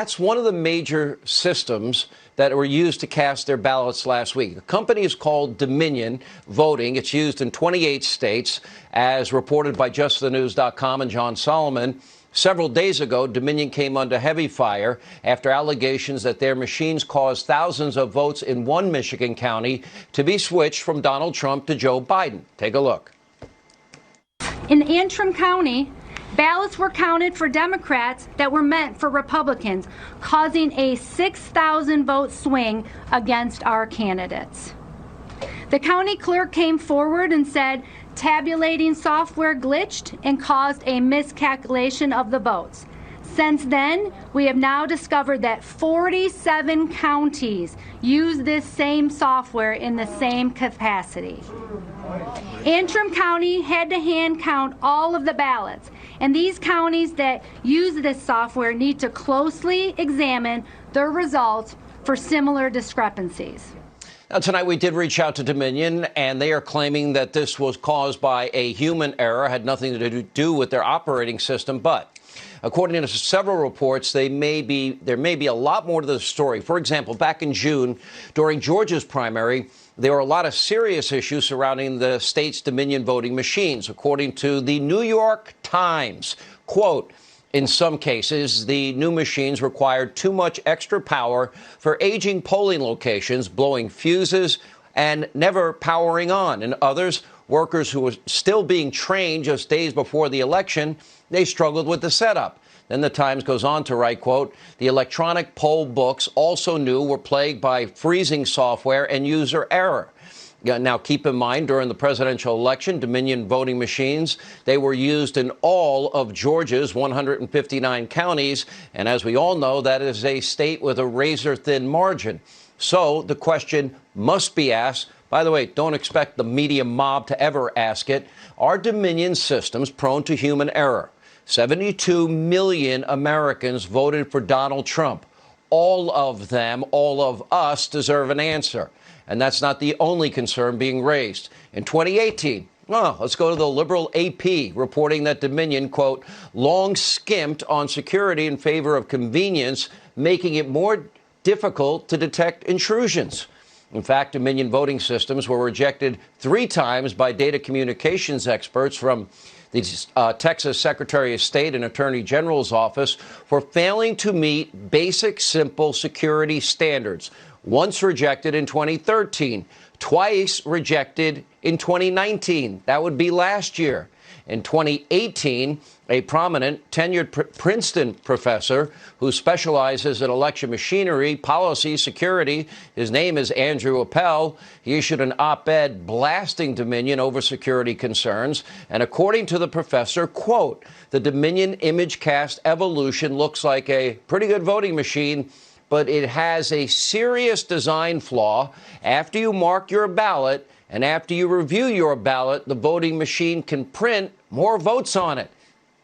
That's one of the major systems that were used to cast their ballots last week. The company is called Dominion Voting. It's used in 28 states, as reported by JustTheNews.com and John Solomon. Several days ago, Dominion came under heavy fire after allegations that their machines caused thousands of votes in one Michigan county to be switched from Donald Trump to Joe Biden. Take a look. In Antrim County, ballots were counted for Democrats that were meant for Republicans, causing a 6,000 vote swing against our candidates. The county clerk came forward and said tabulating software glitched and caused a miscalculation of the votes. Since then, we have now discovered that 47 counties use this same software in the same capacity. Antrim County had to hand count all of the ballots, and these counties that use this software need to closely examine their results for similar discrepancies. Now, tonight we did reach out to Dominion, and they are claiming that this was caused by a human error, had nothing to do with their operating system. But according to several reports, there may be a lot more to the story. For example, back in June, during Georgia's primary, there were a lot of serious issues surrounding the state's Dominion voting machines. According to the New York Times, quote, in some cases, the new machines required too much extra power for aging polling locations, blowing fuses and never powering on. In others, workers who were still being trained just days before the election, they struggled with the setup. Then the Times goes on to write, quote, the electronic poll books also were plagued by freezing software and user error. Now, keep in mind, during the presidential election, Dominion voting machines, they were used in all of Georgia's 159 counties. And as we all know, that is a state with a razor-thin margin. So the question must be asked. By the way, don't expect the media mob to ever ask it. Are Dominion systems prone to human error? 72 million Americans voted for Donald Trump. All of them, all of us, deserve an answer. And that's not the only concern being raised. In 2018, let's go to the liberal AP, reporting that Dominion, quote, long skimped on security in favor of convenience, making it more difficult to detect intrusions. In fact, Dominion voting systems were rejected 3 times by data communications experts from the Texas Secretary of State and Attorney General's office for failing to meet basic, simple security standards. Once rejected in 2013, twice rejected in 2019. That would be last year. In 2018, a prominent tenured Princeton professor who specializes in election machinery, policy, security, his name is Andrew Appel, he issued an op-ed blasting Dominion over security concerns. And according to the professor, quote, the Dominion image cast evolution looks like a pretty good voting machine, but it has a serious design flaw. After you mark your ballot and after you review your ballot, the voting machine can print more votes on it.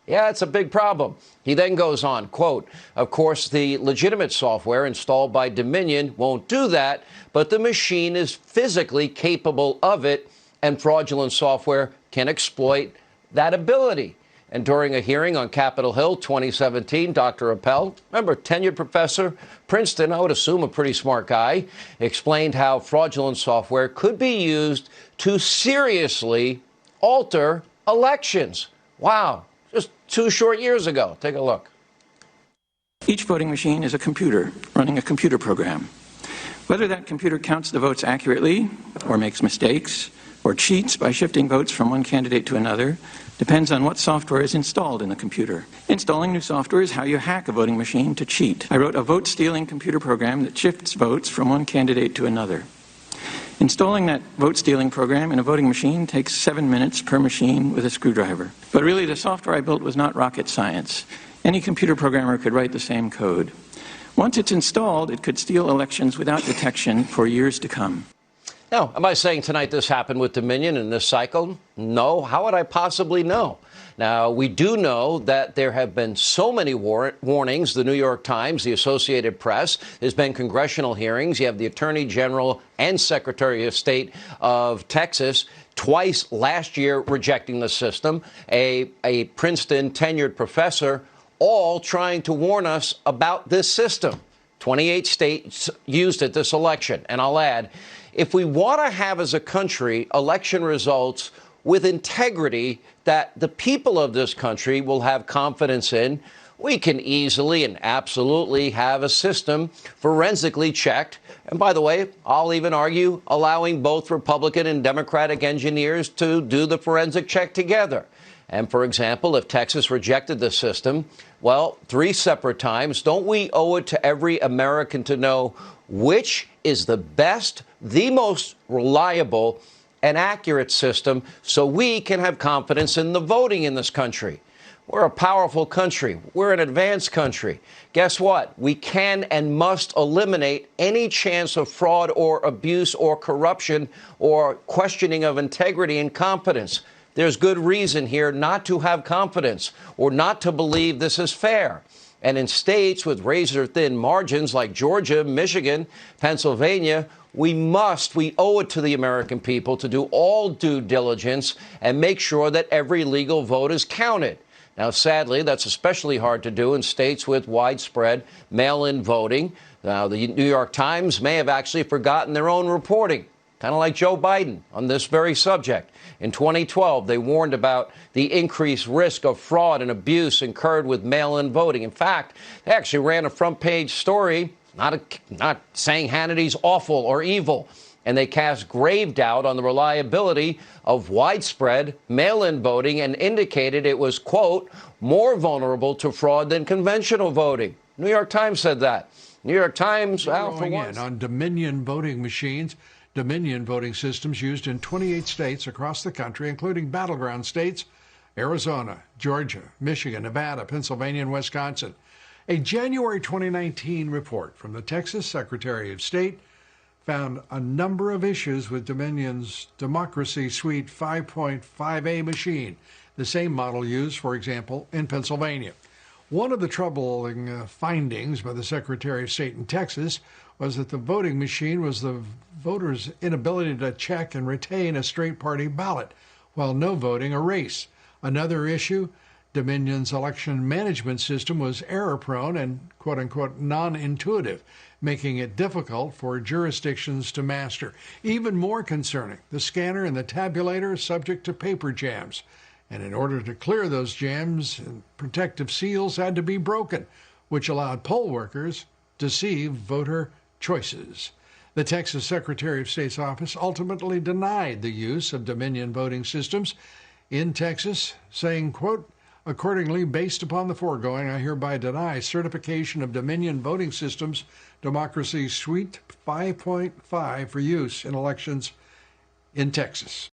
Yeah, it's a big problem. He then goes on, quote, of course, the legitimate software installed by Dominion won't do that, but the machine is physically capable of it, and fraudulent software can exploit that ability. And during a hearing on Capitol Hill 2017, Dr. Appel, remember, tenured professor, Princeton, I would assume a pretty smart guy, explained how fraudulent software could be used to seriously alter elections. Wow, just 2 short years ago. Take a look. Each voting machine is a computer running a computer program. Whether that computer counts the votes accurately or makes mistakes or cheats by shifting votes from one candidate to another depends on what software is installed in the computer. Installing new software is how you hack a voting machine to cheat. I wrote a vote-stealing computer program that shifts votes from one candidate to another. Installing that vote-stealing program in a voting machine takes 7 minutes per machine with a screwdriver. But really, the software I built was not rocket science. Any computer programmer could write the same code. Once it's installed, it could steal elections without detection for years to come. Now, am I saying tonight this happened with Dominion in this cycle? No. How would I possibly know? Now, we do know that there have been so many warnings. The New York Times, the Associated Press, there's been congressional hearings. You have the Attorney General and Secretary of State of Texas twice last year rejecting the system. A Princeton tenured professor all trying to warn us about this system. 28 states used it this election. And I'll add, if we want to have as a country election results with integrity that the people of this country will have confidence in, we can easily and absolutely have a system forensically checked. And by the way, I'll even argue allowing both Republican and Democratic engineers to do the forensic check together. And for example, if Texas rejected the system, well, 3 separate times, don't we owe it to every American to know which is the best, the most reliable and accurate system so we can have confidence in the voting in this country? We're a powerful country. We're an advanced country. Guess what? We can and must eliminate any chance of fraud or abuse or corruption or questioning of integrity and competence. There's good reason here not to have confidence or not to believe this is fair. And in states with razor-thin margins like Georgia, Michigan, Pennsylvania, we owe it to the American people to do all due diligence and make sure that every legal vote is counted. Now, sadly, that's especially hard to do in states with widespread mail-in voting. Now, the New York Times may have actually forgotten their own reporting, kind of like Joe Biden on this very subject. In 2012, they warned about the increased risk of fraud and abuse incurred with mail-in voting. In fact, they actually ran a front-page story, not saying Hannity's awful or evil, and they cast grave doubt on the reliability of widespread mail-in voting and indicated it was, quote, more vulnerable to fraud than conventional voting. New York Times said that. New York Times, well, for once. On Dominion voting machines, Dominion voting systems used in 28 states across the country, including battleground states, Arizona, Georgia, Michigan, Nevada, Pennsylvania, and Wisconsin. A January 2019 report from the Texas Secretary of State found a number of issues with Dominion's Democracy Suite 5.5A machine, the same model used, for example, in Pennsylvania. One of the troubling findings by the Secretary of State in Texas was that the voting machine was the voters' inability to check and retain a straight party ballot while no voting a race. Another issue, Dominion's election management system was error-prone and, quote-unquote, non-intuitive, making it difficult for jurisdictions to master. Even more concerning, the scanner and the tabulator are subject to paper jams. And in order to clear those jams, protective seals had to be broken, which allowed poll workers to see voter choices. The Texas Secretary of State's office ultimately denied the use of Dominion voting systems in Texas, saying, quote, accordingly, based upon the foregoing, I hereby deny certification of Dominion voting systems, Democracy Suite 5.5 for use in elections in Texas.